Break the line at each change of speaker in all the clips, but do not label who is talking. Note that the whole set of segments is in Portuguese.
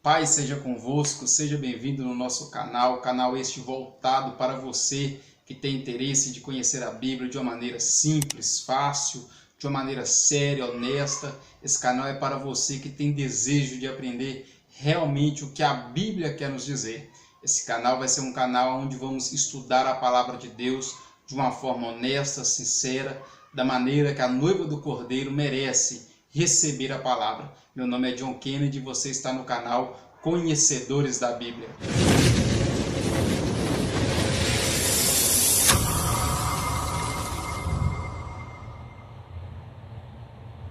Paz seja convosco, seja bem-vindo no nosso canal este voltado para você que tem interesse de conhecer a Bíblia de uma maneira simples, fácil, de uma maneira séria, honesta. Esse canal é para você que tem desejo de aprender realmente o que a Bíblia quer nos dizer. Esse canal vai ser um canal onde vamos estudar a palavra de Deus de uma forma honesta, sincera, da maneira que a noiva do Cordeiro merece receber a palavra. Meu nome é John Kennedy e você está no canal Conhecedores da Bíblia.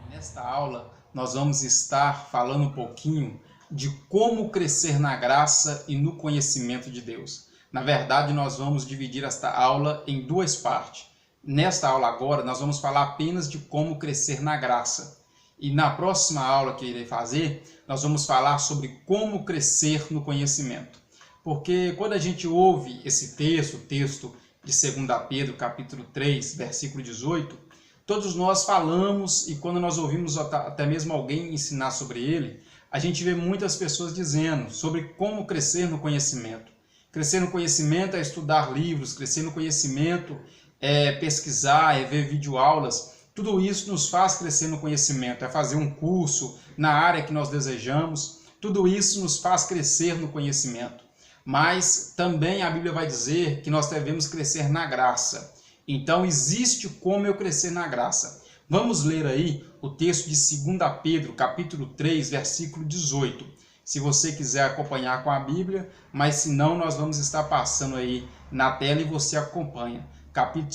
Nesta aula nós vamos estar falando um pouquinho de como crescer na graça e no conhecimento de Deus. Na verdade, nós vamos dividir esta aula em duas partes. Nesta aula agora, nós vamos falar apenas de como crescer na graça. E na próxima aula que irei fazer, nós vamos falar sobre como crescer no conhecimento. Porque quando a gente ouve esse texto, o texto de 2 Pedro, capítulo 3, versículo 18, todos nós falamos, e quando nós ouvimos até mesmo alguém ensinar sobre ele, a gente vê muitas pessoas dizendo sobre como crescer no conhecimento. Crescer no conhecimento é estudar livros, crescer no conhecimento é pesquisar, é ver videoaulas. Tudo isso nos faz crescer no conhecimento, é fazer um curso na área que nós desejamos. Tudo isso nos faz crescer no conhecimento. Mas também a Bíblia vai dizer que nós devemos crescer na graça. Então existe como eu crescer na graça. Vamos ler aí o texto de 2 Pedro, capítulo 3, versículo 18. Se você quiser acompanhar com a Bíblia, mas se não, nós vamos estar passando aí na tela e você acompanha. 2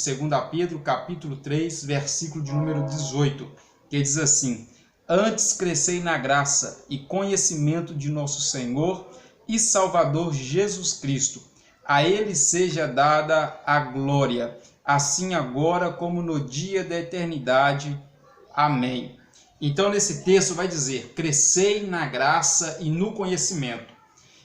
Pedro, capítulo 3, versículo de número 18, que diz assim: Antes crescei na graça e conhecimento de nosso Senhor e Salvador Jesus Cristo. A Ele seja dada a glória, assim agora como no dia da eternidade. Amém. Então nesse texto vai dizer, crescei na graça e no conhecimento.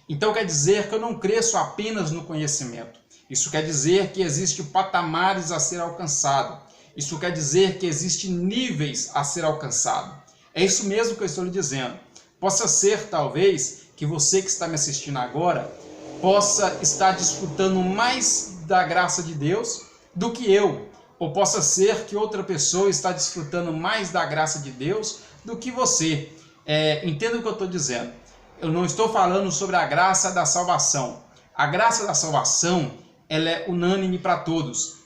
Então quer dizer que eu não cresço apenas no conhecimento. Isso quer dizer que existem patamares a ser alcançado. Isso quer dizer que existem níveis a ser alcançado. É isso mesmo que eu estou lhe dizendo. Possa ser, talvez, que você que está me assistindo agora possa estar desfrutando mais da graça de Deus do que eu. Ou possa ser que outra pessoa está desfrutando mais da graça de Deus do que você. Entenda o que eu estou dizendo. Eu não estou falando sobre a graça da salvação. A graça da salvação, ela é unânime para todos.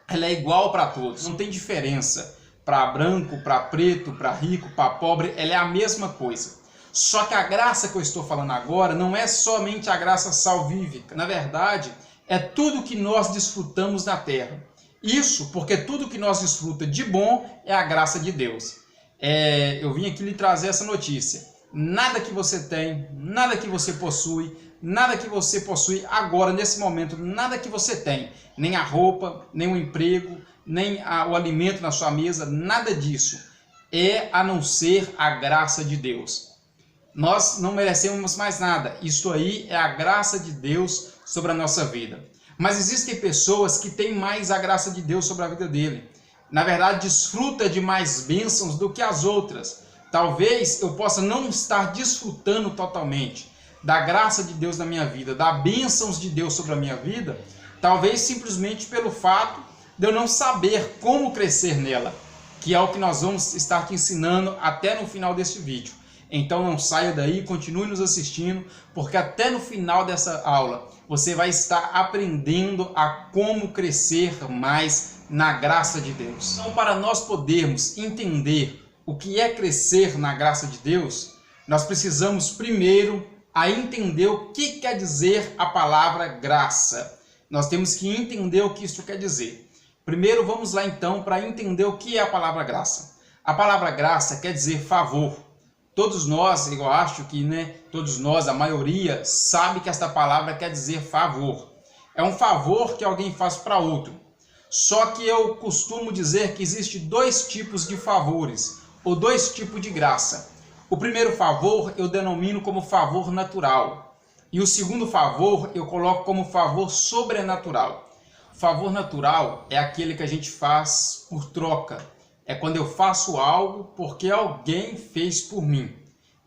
Ela é igual para todos. Não tem diferença. Para branco, para preto, para rico, para pobre, ela é a mesma coisa. Só que a graça que eu estou falando agora não é somente a graça salvífica. Na verdade, é tudo que nós desfrutamos na terra. Isso porque tudo que nós desfrutamos de bom é a graça de Deus. Eu vim aqui lhe trazer essa notícia. Nada que você tem, nada que você possui, nada que você possui agora, nesse momento, nada que você tem, nem a roupa, nem o emprego, nem o alimento na sua mesa, nada disso é a não ser a graça de Deus. Nós não merecemos mais nada, isso aí é a graça de Deus sobre a nossa vida. Mas existem pessoas que têm mais a graça de Deus sobre a vida dele. Na verdade, desfruta de mais bênçãos do que as outras. Talvez eu possa não estar desfrutando totalmente da graça de Deus na minha vida, das bênçãos de Deus sobre a minha vida, talvez simplesmente pelo fato de eu não saber como crescer nela, que é o que nós vamos estar te ensinando até no final deste vídeo. Então não saia daí, continue nos assistindo, porque até no final dessa aula você vai estar aprendendo a como crescer mais na graça de Deus. Então, para nós podermos entender o que é crescer na graça de Deus, nós precisamos primeiro entender o que quer dizer a palavra graça. Nós temos que entender o que isso quer dizer. Primeiro vamos lá então para entender o que é a palavra graça. A palavra graça quer dizer favor. Todos nós, eu acho que todos nós, a maioria, sabe que esta palavra quer dizer favor. É um favor que alguém faz para outro. Só que eu costumo dizer que existem dois tipos de favores, ou dois tipos de graça. O primeiro favor eu denomino como favor natural. E o segundo favor eu coloco como favor sobrenatural. O favor natural é aquele que a gente faz por troca. É quando eu faço algo porque alguém fez por mim.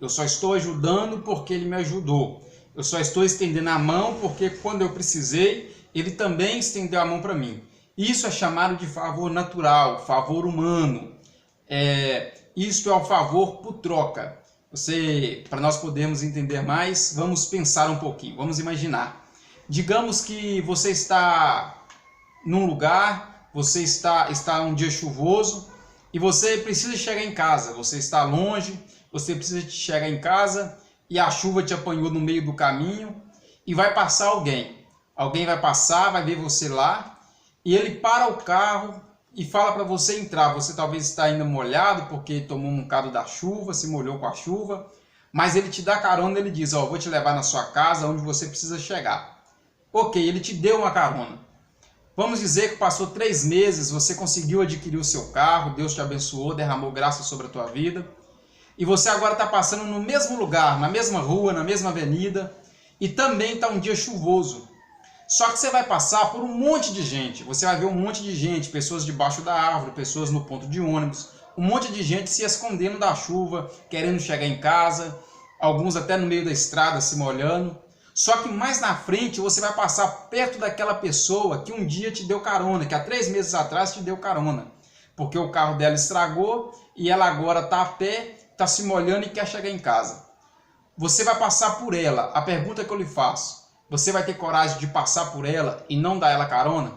Eu só estou ajudando porque ele me ajudou. Eu só estou estendendo a mão porque quando eu precisei, ele também estendeu a mão para mim. Isso é chamado de favor natural, favor humano. Isto é o favor por troca. Para nós podermos entender mais, vamos pensar um pouquinho, vamos imaginar. Digamos que você está num lugar, você está um dia chuvoso e você precisa chegar em casa. Você está longe, você precisa chegar em casa e a chuva te apanhou no meio do caminho e vai passar alguém. Alguém vai passar, vai ver você lá e ele para o carro e fala para você entrar. Você talvez está ainda molhado porque tomou um bocado da chuva, se molhou com a chuva, mas ele te dá carona, ele diz, vou te levar na sua casa onde você precisa chegar. Ok, ele te deu uma carona. Vamos dizer que passou 3 meses, você conseguiu adquirir o seu carro, Deus te abençoou, derramou graça sobre a tua vida, e você agora está passando no mesmo lugar, na mesma rua, na mesma avenida, e também está um dia chuvoso. Só que você vai passar por um monte de gente, você vai ver um monte de gente, pessoas debaixo da árvore, pessoas no ponto de ônibus, um monte de gente se escondendo da chuva, querendo chegar em casa, alguns até no meio da estrada se molhando. Só que mais na frente você vai passar perto daquela pessoa que um dia te deu carona, que há 3 meses atrás te deu carona, porque o carro dela estragou e ela agora está a pé, está se molhando e quer chegar em casa. Você vai passar por ela. A pergunta que eu lhe faço, você vai ter coragem de passar por ela e não dar ela carona?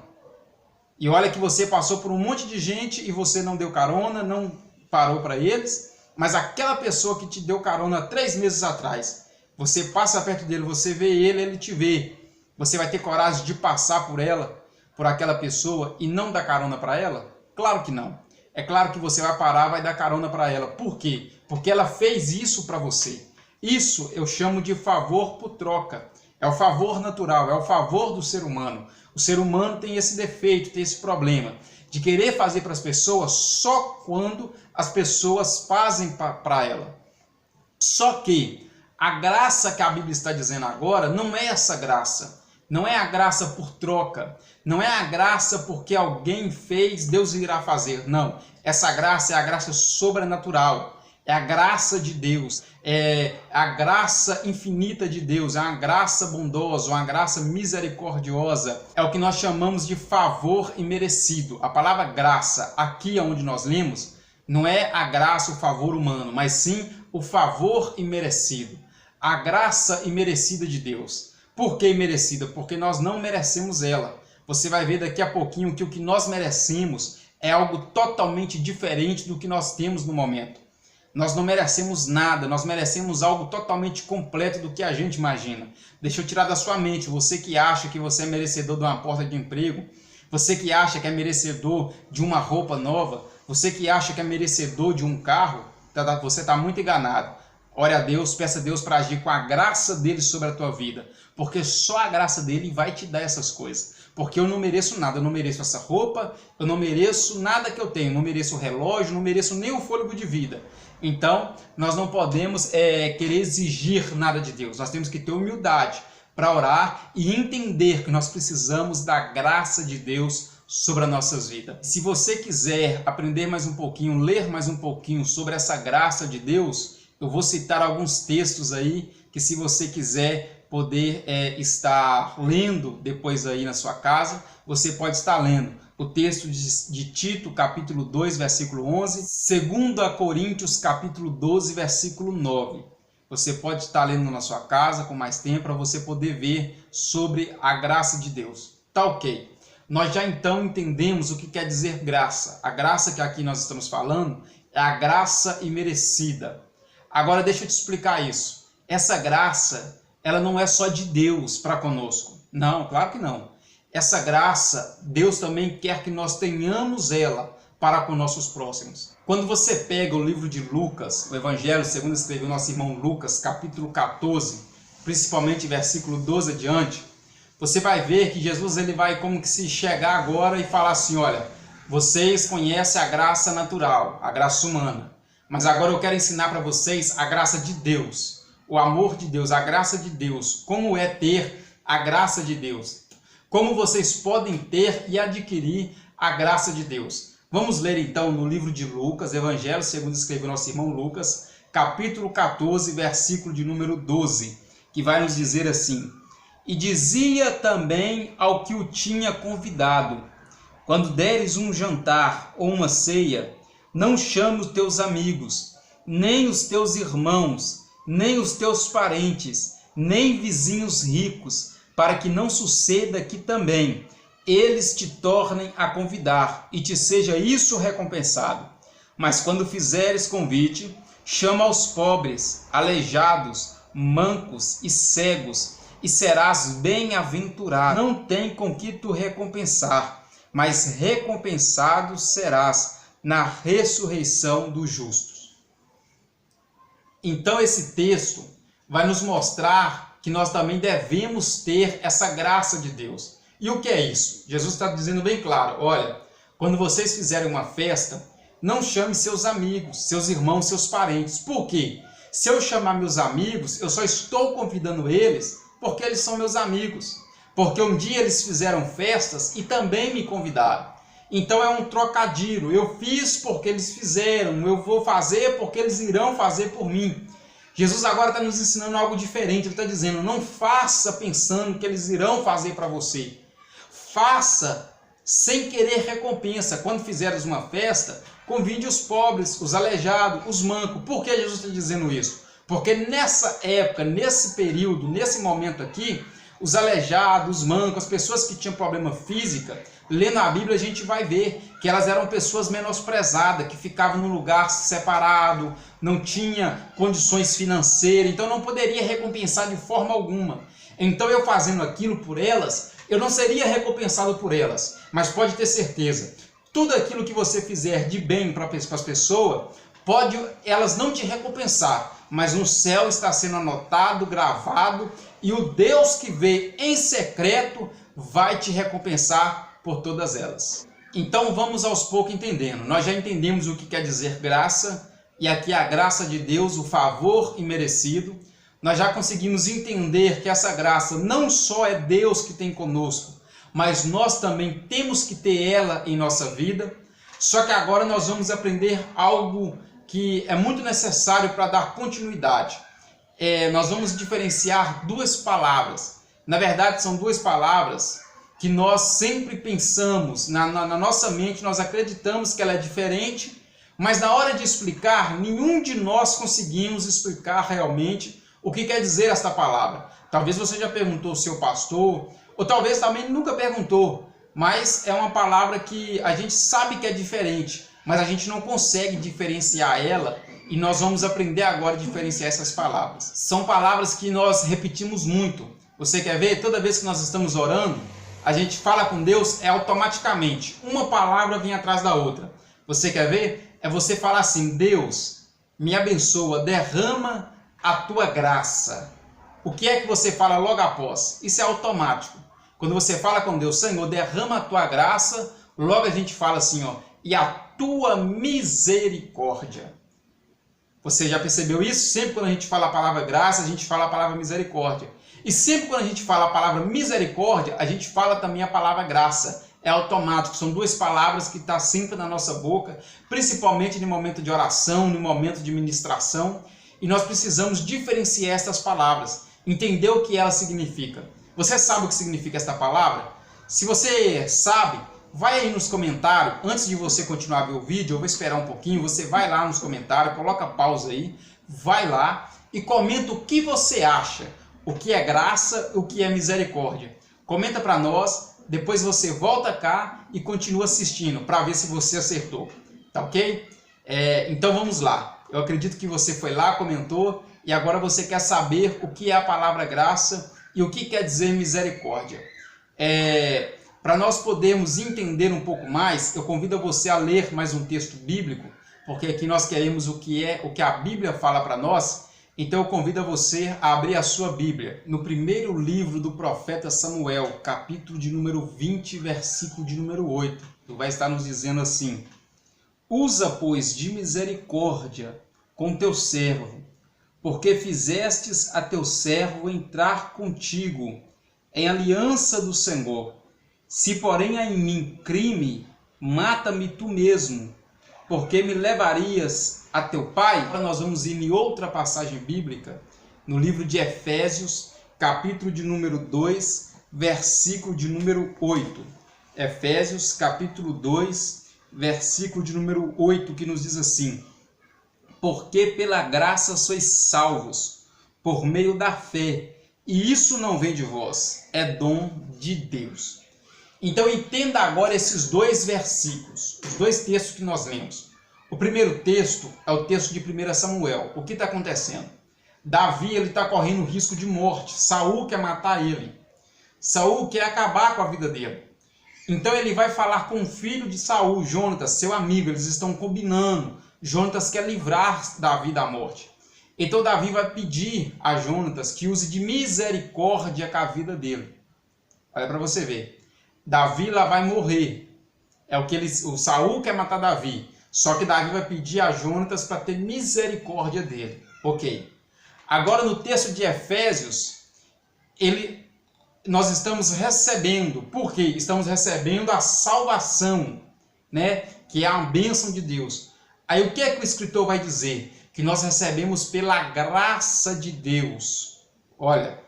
E olha que você passou por um monte de gente e você não deu carona, não parou para eles, mas aquela pessoa que te deu carona 3 meses atrás, você passa perto dele, você vê ele, ele te vê. Você vai ter coragem de passar por ela, por aquela pessoa e não dar carona para ela? Claro que não. É claro que você vai parar, vai dar carona para ela. Por quê? Porque ela fez isso para você. Isso eu chamo de favor por troca. É o favor natural, é o favor do ser humano. O ser humano tem esse defeito, tem esse problema de querer fazer para as pessoas só quando as pessoas fazem para ela. Só que a graça que a Bíblia está dizendo agora não é essa graça. Não é a graça por troca. Não é a graça porque alguém fez, Deus irá fazer. Não. Essa graça é a graça sobrenatural. É a graça de Deus. É a graça infinita de Deus. É uma graça bondosa, uma graça misericordiosa. É o que nós chamamos de favor imerecido. A palavra graça, aqui onde nós lemos, não é a graça, o favor humano, mas sim o favor imerecido. A graça imerecida de Deus. Por que imerecida? Porque nós não merecemos ela. Você vai ver daqui a pouquinho que o que nós merecemos é algo totalmente diferente do que nós temos no momento. Nós não merecemos nada, nós merecemos algo totalmente completo do que a gente imagina. Deixa eu tirar da sua mente, você que acha que você é merecedor de uma porta de emprego, você que acha que é merecedor de uma roupa nova, você que acha que é merecedor de um carro, você está muito enganado. Ore a Deus, peça a Deus para agir com a graça dele sobre a tua vida, porque só a graça dele vai te dar essas coisas. Porque eu não mereço nada, eu não mereço essa roupa, eu não mereço nada que eu tenho, não mereço o relógio, não mereço nem o fôlego de vida. Então, nós não podemos querer exigir nada de Deus, nós temos que ter humildade para orar e entender que nós precisamos da graça de Deus sobre as nossas vidas. Se você quiser aprender mais um pouquinho, ler mais um pouquinho sobre essa graça de Deus, eu vou citar alguns textos aí que, se você quiser poder estar lendo depois aí na sua casa, você pode estar lendo o texto de Tito, capítulo 2, versículo 11, 2 Coríntios, capítulo 12, versículo 9. Você pode estar lendo na sua casa com mais tempo para você poder ver sobre a graça de Deus. Tá ok. Nós já então entendemos o que quer dizer graça. A graça que aqui nós estamos falando é a graça imerecida. Agora deixa eu te explicar isso. Essa graça, ela não é só de Deus para conosco. Não, claro que não. Essa graça, Deus também quer que nós tenhamos ela para com nossos próximos. Quando você pega o livro de Lucas, o Evangelho segundo escreveu nosso irmão Lucas, capítulo 14, principalmente versículo 12 adiante, você vai ver que Jesus ele vai como que se chegar agora e falar assim, olha, vocês conhecem a graça natural, a graça humana. Mas agora eu quero ensinar para vocês a graça de Deus, o amor de Deus, a graça de Deus, como é ter a graça de Deus, como vocês podem ter e adquirir a graça de Deus. Vamos ler então no livro de Lucas, Evangelho segundo escreveu nosso irmão Lucas, capítulo 14, versículo de número 12, que vai nos dizer assim: E dizia também ao que o tinha convidado: Quando deres um jantar ou uma ceia, não chame os teus amigos, nem os teus irmãos, nem os teus parentes, nem vizinhos ricos, para que não suceda que também eles te tornem a convidar, e te seja isso recompensado. Mas quando fizeres convite, chama aos pobres, aleijados, mancos e cegos, e serás bem-aventurado. Não tem com que tu recompensar, mas recompensado serás na ressurreição dos justos. Então esse texto vai nos mostrar que nós também devemos ter essa graça de Deus. E o que é isso? Jesus está dizendo bem claro: olha, quando vocês fizerem uma festa, não chame seus amigos, seus irmãos, seus parentes. Por quê? Se eu chamar meus amigos, eu só estou convidando eles porque eles são meus amigos. Porque um dia eles fizeram festas e também me convidaram. Então é um trocadilho. Eu fiz porque eles fizeram, eu vou fazer porque eles irão fazer por mim. Jesus agora está nos ensinando algo diferente. Ele está dizendo: não faça pensando que eles irão fazer para você. Faça sem querer recompensa. Quando fizeres uma festa, convide os pobres, os aleijados, os mancos. Por que Jesus está dizendo isso? Porque nessa época, nesse período, nesse momento aqui, os aleijados, os mancos, as pessoas que tinham problema físico, lendo a Bíblia a gente vai ver que elas eram pessoas menosprezadas, que ficavam num lugar separado, não tinha condições financeiras, então não poderia recompensar de forma alguma. Então eu fazendo aquilo por elas, eu não seria recompensado por elas, mas pode ter certeza, tudo aquilo que você fizer de bem para as pessoas, pode elas não te recompensar, mas no céu está sendo anotado, gravado, e o Deus que vê em secreto vai te recompensar por todas elas. Então vamos aos poucos entendendo. Nós já entendemos o que quer dizer graça, e aqui a graça de Deus, o favor imerecido. Nós já conseguimos entender que essa graça não só é Deus que tem conosco, mas nós também temos que ter ela em nossa vida. Só que agora nós vamos aprender algo que é muito necessário para dar continuidade. Nós vamos diferenciar duas palavras. Na verdade, são duas palavras que nós sempre pensamos, na nossa mente, nós acreditamos que ela é diferente, mas na hora de explicar, nenhum de nós conseguimos explicar realmente o que quer dizer esta palavra. Talvez você já perguntou ao seu pastor, ou talvez também nunca perguntou, mas é uma palavra que a gente sabe que é diferente, mas a gente não consegue diferenciar ela, e nós vamos aprender agora a diferenciar essas palavras. São palavras que nós repetimos muito. Você quer ver? Toda vez que nós estamos orando, a gente fala com Deus, automaticamente. Uma palavra vem atrás da outra. Você quer ver? É você falar assim: Deus, me abençoa, derrama a tua graça. O que é que você fala logo após? Isso é automático. Quando você fala com Deus: Senhor, derrama a tua graça, logo a gente fala assim, ó, e a tua misericórdia. Você já percebeu isso? Sempre quando a gente fala a palavra graça, a gente fala a palavra misericórdia. E sempre quando a gente fala a palavra misericórdia, a gente fala também a palavra graça. É automático, são duas palavras que estão sempre na nossa boca, principalmente no momento de oração, no momento de ministração. E nós precisamos diferenciar estas palavras, entender o que ela significa. Você sabe o que significa esta palavra? Se você sabe, vai aí nos comentários, antes de você continuar a ver o vídeo, eu vou esperar um pouquinho, você vai lá nos comentários, coloca pausa aí, vai lá e comenta o que você acha, o que é graça, o que é misericórdia. Comenta para nós, depois você volta cá e continua assistindo, para ver se você acertou, tá ok? Então vamos lá, eu acredito que você foi lá, comentou, e agora você quer saber o que é a palavra graça e o que quer dizer misericórdia. Para nós podermos entender um pouco mais, eu convido você a ler mais um texto bíblico, porque aqui nós queremos o que a Bíblia fala para nós. Então eu convido você a abrir a sua Bíblia no primeiro livro do profeta Samuel, capítulo de número 20, versículo de número 8. Que vai estar nos dizendo assim: Usa, pois, de misericórdia com teu servo, porque fizestes a teu servo entrar contigo em aliança do Senhor. Se porém há em mim crime, mata-me tu mesmo, por que me levarias a teu pai? Agora nós vamos ir em outra passagem bíblica, no livro de Efésios, capítulo de número 2, versículo de número 8. Efésios, capítulo 2, versículo de número 8, que nos diz assim: porque pela graça sois salvos, por meio da fé, e isso não vem de vós, é dom de Deus. Então entenda agora esses dois versículos, os dois textos que nós lemos. O primeiro texto é o texto de 1 Samuel. O que está acontecendo? Davi está correndo risco de morte. Saul quer matar ele. Saul quer acabar com a vida dele. Então ele vai falar com o filho de Saul, Jonatas, seu amigo. Eles estão combinando. Jonatas quer livrar Davi da morte. Então Davi vai pedir a Jonatas que use de misericórdia com a vida dele. Olha para você ver. Davi lá vai morrer. É o que o Saul quer matar Davi. Só que Davi vai pedir a Jonatas para ter misericórdia dele. Ok. Agora no texto de Efésios, nós estamos recebendo. Por quê? Estamos recebendo a salvação, né? Que é a bênção de Deus. Aí o que é que o escritor vai dizer? Que nós recebemos pela graça de Deus. Olha,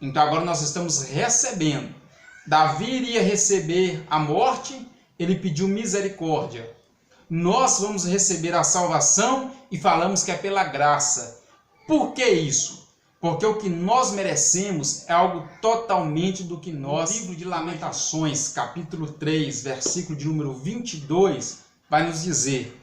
então agora nós estamos recebendo. Davi iria receber a morte, ele pediu misericórdia. Nós vamos receber a salvação e falamos que é pela graça. Por que isso? Porque o que nós merecemos é algo totalmente do que nós... No livro de Lamentações, capítulo 3, versículo de número 22, vai nos dizer: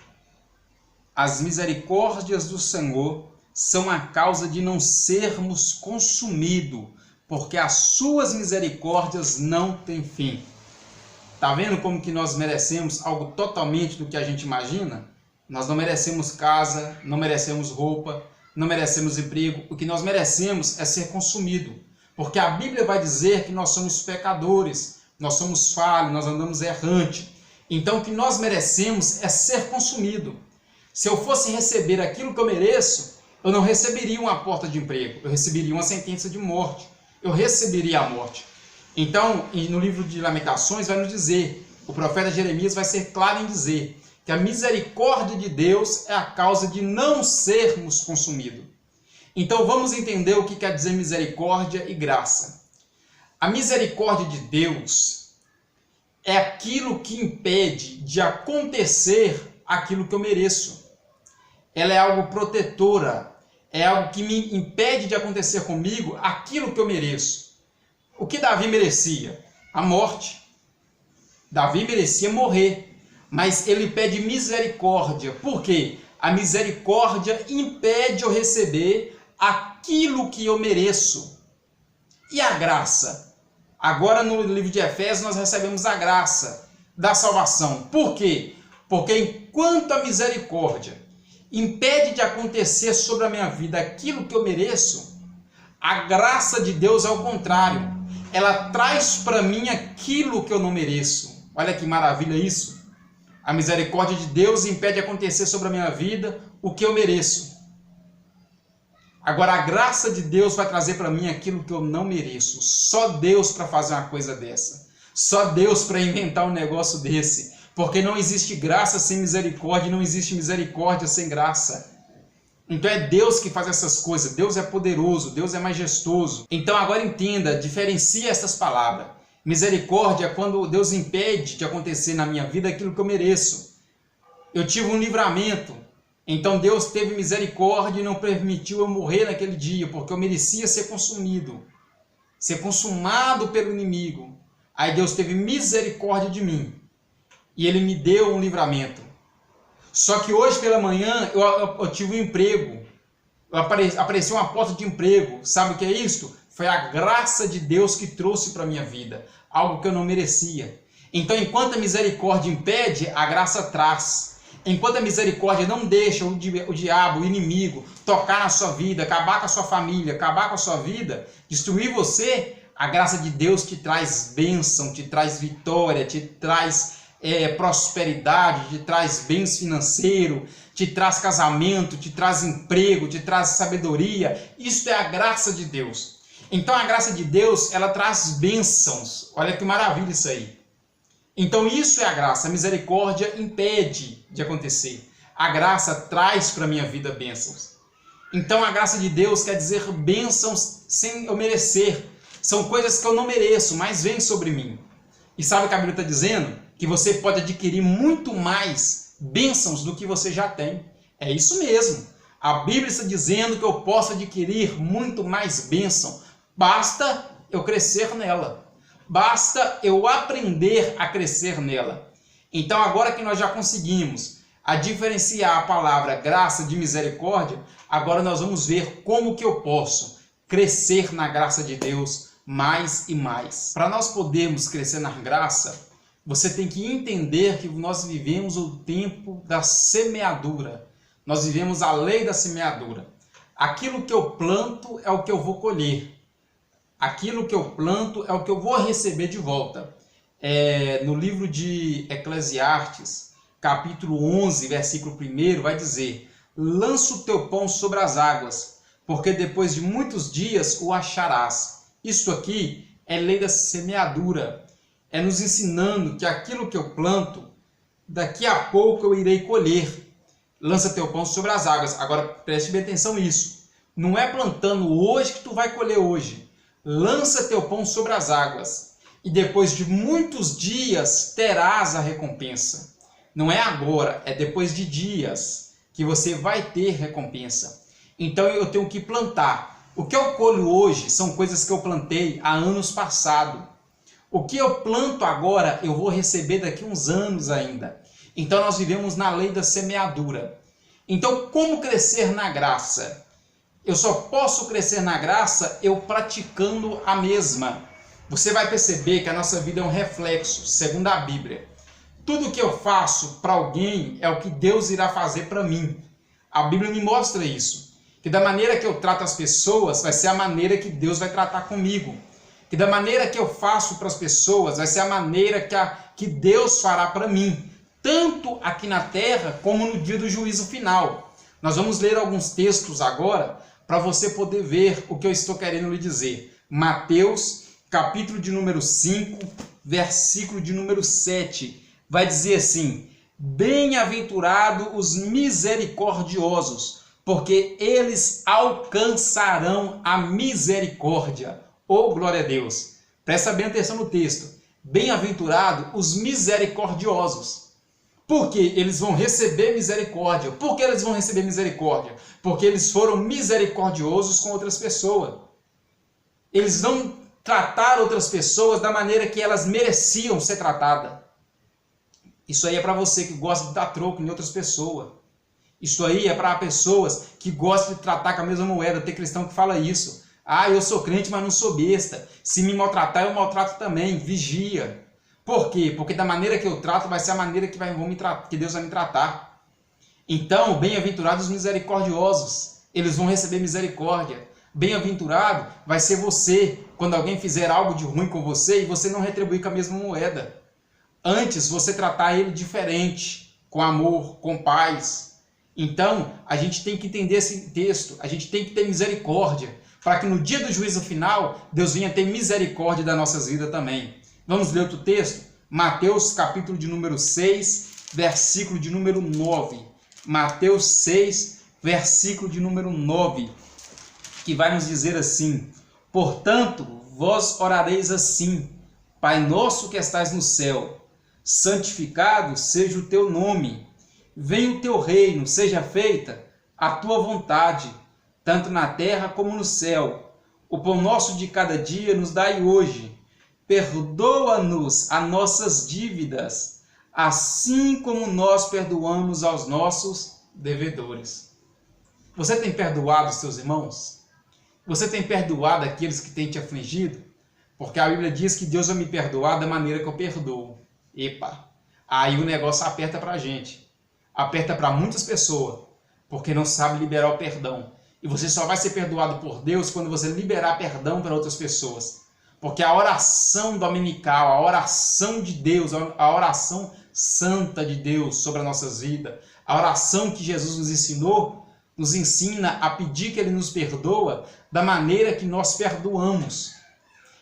as misericórdias do Senhor são a causa de não sermos consumidos, porque as suas misericórdias não têm fim. Está vendo como que nós merecemos algo totalmente do que a gente imagina? Nós não merecemos casa, não merecemos roupa, não merecemos emprego. O que nós merecemos é ser consumido. Porque a Bíblia vai dizer que nós somos pecadores, nós somos falhos, nós andamos errante. Então o que nós merecemos é ser consumido. Se eu fosse receber aquilo que eu mereço, eu não receberia uma porta de emprego, eu receberia uma sentença de morte. Eu receberia a morte. Então, no livro de Lamentações vai nos dizer, o profeta Jeremias vai ser claro em dizer que a misericórdia de Deus é a causa de não sermos consumidos. Então vamos entender o que quer dizer misericórdia e graça. A misericórdia de Deus é aquilo que impede de acontecer aquilo que eu mereço. Ela é algo protetora. É algo que me impede de acontecer comigo aquilo que eu mereço. O que Davi merecia? A morte. Davi merecia morrer, mas ele pede misericórdia. Por quê? A misericórdia impede eu receber aquilo que eu mereço. E a graça? Agora no livro de Efésios nós recebemos a graça da salvação. Por quê? Porque enquanto a misericórdia impede de acontecer sobre a minha vida aquilo que eu mereço, a graça de Deus é o contrário. Ela traz para mim aquilo que eu não mereço. Olha que maravilha isso. A misericórdia de Deus impede de acontecer sobre a minha vida o que eu mereço. Agora a graça de Deus vai trazer para mim aquilo que eu não mereço. Só Deus para fazer uma coisa dessa. Só Deus para inventar um negócio desse. Porque não existe graça sem misericórdia, não existe misericórdia sem graça. Então é Deus que faz essas coisas. Deus é poderoso, Deus é majestoso. Então agora entenda, diferencia essas palavras. Misericórdia é quando Deus impede de acontecer na minha vida aquilo que eu mereço. Eu tive um livramento, então Deus teve misericórdia e não permitiu eu morrer naquele dia, porque eu merecia ser consumido, ser consumado pelo inimigo. Aí Deus teve misericórdia de mim. E Ele me deu um livramento. Só que hoje pela manhã eu tive um emprego. Apareceu uma porta de emprego. Sabe o que é isso? Foi a graça de Deus que trouxe para a minha vida. Algo que eu não merecia. Então enquanto a misericórdia impede, a graça traz. Enquanto a misericórdia não deixa o diabo, o inimigo, tocar na sua vida, acabar com a sua família, acabar com a sua vida, destruir você, a graça de Deus te traz bênção, te traz vitória, te traz prosperidade, te traz bens financeiros, te traz casamento, te traz emprego, te traz sabedoria. Isso é a graça de Deus. Então a graça de Deus, ela traz bênçãos. Olha que maravilha isso aí. Então isso é a graça. A misericórdia impede de acontecer. A graça traz para a minha vida bênçãos. Então a graça de Deus quer dizer bênçãos sem eu merecer. São coisas que eu não mereço, mas vêm sobre mim. E sabe o que a Bíblia está dizendo? Que você pode adquirir muito mais bênçãos do que você já tem. É isso mesmo. A Bíblia está dizendo que eu posso adquirir muito mais bênção. Basta eu crescer nela. Basta eu aprender a crescer nela. Então agora que nós já conseguimos a diferenciar a palavra graça de misericórdia, agora nós vamos ver como que eu posso crescer na graça de Deus mais e mais. Para nós podermos crescer na graça, você tem que entender que nós vivemos o tempo da semeadura. Nós vivemos a lei da semeadura. Aquilo que eu planto é o que eu vou colher. Aquilo que eu planto é o que eu vou receber de volta. No livro de Eclesiastes, capítulo 11, versículo 1, vai dizer: lança o teu pão sobre as águas, porque depois de muitos dias o acharás. Isto aqui é lei da semeadura. É nos ensinando que aquilo que eu planto, daqui a pouco eu irei colher. Lança teu pão sobre as águas. Agora preste bem atenção nisso. Não é plantando hoje que tu vai colher hoje. Lança teu pão sobre as águas. E depois de muitos dias terás a recompensa. Não é agora, é depois de dias que você vai ter recompensa. Então eu tenho que plantar. O que eu colho hoje são coisas que eu plantei há anos passados. O que eu planto agora eu vou receber daqui a uns anos ainda. Então nós vivemos na lei da semeadura. Então como crescer na graça? Eu só posso crescer na graça eu praticando a mesma. Você vai perceber que a nossa vida é um reflexo, segundo a Bíblia. Tudo que eu faço para alguém é o que Deus irá fazer para mim. A Bíblia me mostra isso. Que da maneira que eu trato as pessoas vai ser a maneira que Deus vai tratar comigo. Que da maneira que eu faço para as pessoas vai ser a maneira que Deus fará para mim. Tanto aqui na terra como no dia do juízo final. Nós vamos ler alguns textos agora para você poder ver o que eu estou querendo lhe dizer. Mateus, capítulo de número 5, versículo de número 7. Vai dizer assim: bem-aventurados os misericordiosos, porque eles alcançarão a misericórdia. Oh, glória a Deus! Presta bem atenção no texto. Bem-aventurados os misericordiosos. Porque eles vão receber misericórdia. Por que eles vão receber misericórdia? Porque eles foram misericordiosos com outras pessoas. Eles não trataram outras pessoas da maneira que elas mereciam ser tratadas. Isso aí é para você que gosta de dar troco em outras pessoas. Isso aí é para pessoas que gostam de tratar com a mesma moeda. Tem cristão que fala isso. Ah, eu sou crente, mas não sou besta. Se me maltratar, eu maltrato também. Vigia. Por quê? Porque da maneira que eu trato, vai ser a maneira que Deus vai me tratar. Então, bem-aventurados os misericordiosos. Eles vão receber misericórdia. Bem-aventurado vai ser você, quando alguém fizer algo de ruim com você e você não retribuir com a mesma moeda. Antes, você tratar ele diferente, com amor, com paz. Então, a gente tem que entender esse texto. A gente tem que ter misericórdia, para que no dia do juízo final, Deus venha ter misericórdia das nossas vidas também. Vamos ler outro texto? Mateus, capítulo de número 6, versículo de número 9. Mateus 6, versículo de número 9, que vai nos dizer assim: portanto, vós orareis assim: Pai nosso que estais no céu, santificado seja o teu nome. Venha o teu reino, seja feita a tua vontade, tanto na terra como no céu. O pão nosso de cada dia nos dai hoje. Perdoa-nos as nossas dívidas, assim como nós perdoamos aos nossos devedores. Você tem perdoado os seus irmãos? Você tem perdoado aqueles que têm te afligido? Porque a Bíblia diz que Deus vai me perdoar da maneira que eu perdoo. Epa, aí o negócio aperta para a gente. Aperta para muitas pessoas, porque não sabe liberar o perdão. E você só vai ser perdoado por Deus quando você liberar perdão para outras pessoas. Porque a oração dominical, a oração de Deus, a oração santa de Deus sobre as nossas vidas, a oração que Jesus nos ensinou, nos ensina a pedir que Ele nos perdoa da maneira que nós perdoamos.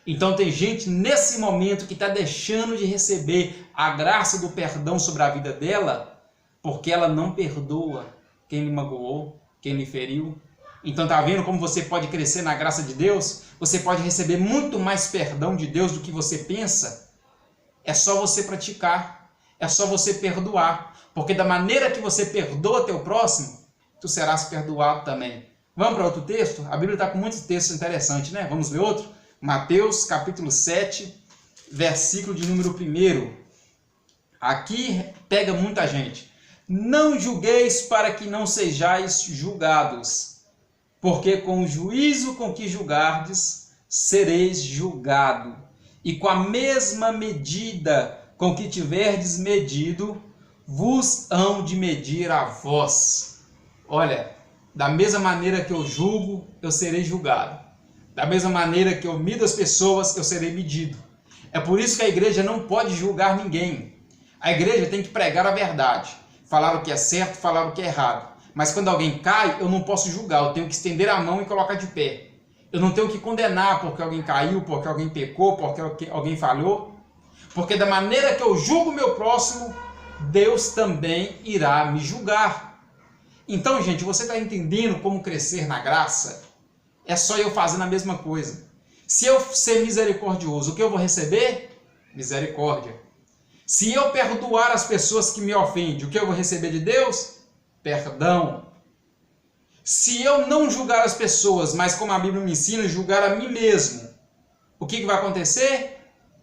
Então tem gente nesse momento que está deixando de receber a graça do perdão sobre a vida dela, porque ela não perdoa quem lhe magoou, quem lhe feriu. Então tá vendo como você pode crescer na graça de Deus? Você pode receber muito mais perdão de Deus do que você pensa. É só você praticar, é só você perdoar, porque da maneira que você perdoa teu próximo, tu serás perdoado também. Vamos para outro texto? A Bíblia está com muitos textos interessantes, né? Vamos ler outro? Mateus capítulo 7, versículo de número 1. Aqui pega muita gente. Não julgueis para que não sejais julgados, porque com o juízo com que julgardes, sereis julgado. E com a mesma medida com que tiverdes medido, vos hão de medir a vós. Olha, da mesma maneira que eu julgo, eu serei julgado. Da mesma maneira que eu mido as pessoas, eu serei medido. É por isso que a igreja não pode julgar ninguém. A igreja tem que pregar a verdade. Falar o que é certo, falar o que é errado. Mas quando alguém cai, eu não posso julgar. Eu tenho que estender a mão e colocar de pé. Eu não tenho que condenar porque alguém caiu, porque alguém pecou, porque alguém falhou. Porque da maneira que eu julgo o meu próximo, Deus também irá me julgar. Então, gente, você está entendendo como crescer na graça? É só eu fazendo a mesma coisa. Se eu ser misericordioso, o que eu vou receber? Misericórdia. Se eu perdoar as pessoas que me ofendem, o que eu vou receber de Deus? Perdão. Se eu não julgar as pessoas, mas como a Bíblia me ensina, julgar a mim mesmo, o que vai acontecer?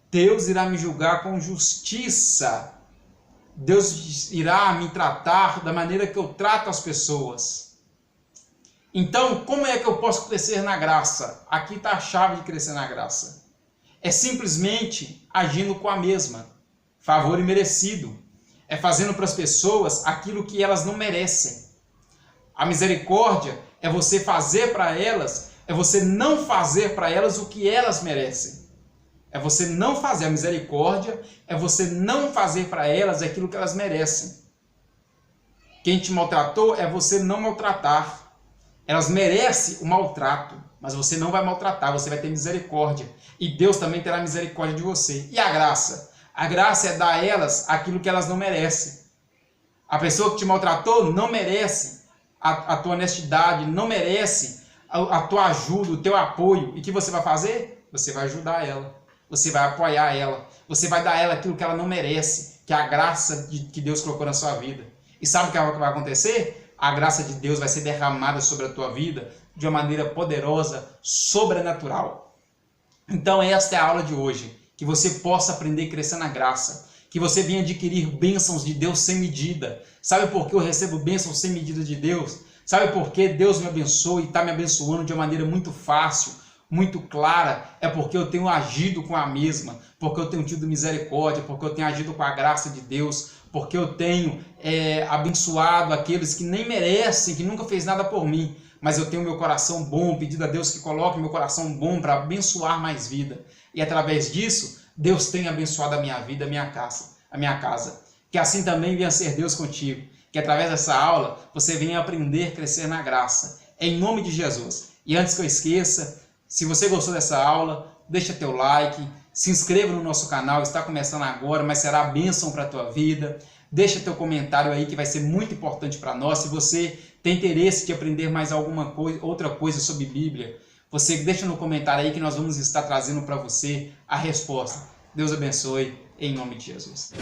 Deus irá me julgar com justiça. Deus irá me tratar da maneira que eu trato as pessoas. Então, como é que eu posso crescer na graça? Aqui está a chave de crescer na graça. É simplesmente agindo com a mesma. Favor imerecido. É fazendo para as pessoas aquilo que elas não merecem. A misericórdia é você fazer para elas, é você não fazer para elas o que elas merecem. É você não fazer. A misericórdia é você não fazer para elas aquilo que elas merecem. Quem te maltratou é você não maltratar. Elas merecem o maltrato, mas você não vai maltratar, você vai ter misericórdia. E Deus também terá misericórdia de você. E a graça? A graça é dar a elas aquilo que elas não merecem. A pessoa que te maltratou não merece a tua honestidade, não merece a tua ajuda, o teu apoio. E o que você vai fazer? Você vai ajudar ela. Você vai apoiar ela. Você vai dar a ela aquilo que ela não merece, que é a graça que Deus colocou na sua vida. E sabe o que vai acontecer? A graça de Deus vai ser derramada sobre a tua vida de uma maneira poderosa, sobrenatural. Então esta é a aula de hoje. Que você possa aprender a crescer na graça. Que você venha adquirir bênçãos de Deus sem medida. Sabe por que eu recebo bênçãos sem medida de Deus? Sabe por que Deus me abençoa e está me abençoando de uma maneira muito fácil, muito clara? É porque eu tenho agido com a mesma, porque eu tenho tido misericórdia, porque eu tenho agido com a graça de Deus, porque eu tenho abençoado aqueles que nem merecem, que nunca fez nada por mim, mas eu tenho meu coração bom, pedido a Deus que coloque meu coração bom para abençoar mais vida. E através disso, Deus tem abençoado a minha vida, a minha casa. Que assim também venha ser Deus contigo. Que através dessa aula, você venha aprender a crescer na graça. Em nome de Jesus. E antes que eu esqueça, se você gostou dessa aula, deixa teu like, se inscreva no nosso canal, está começando agora, mas será bênção para a tua vida. Deixa teu comentário aí que vai ser muito importante para nós. Se você tem interesse de aprender mais alguma coisa, outra coisa sobre Bíblia, você deixa no comentário aí que nós vamos estar trazendo para você a resposta. Deus abençoe, em nome de Jesus.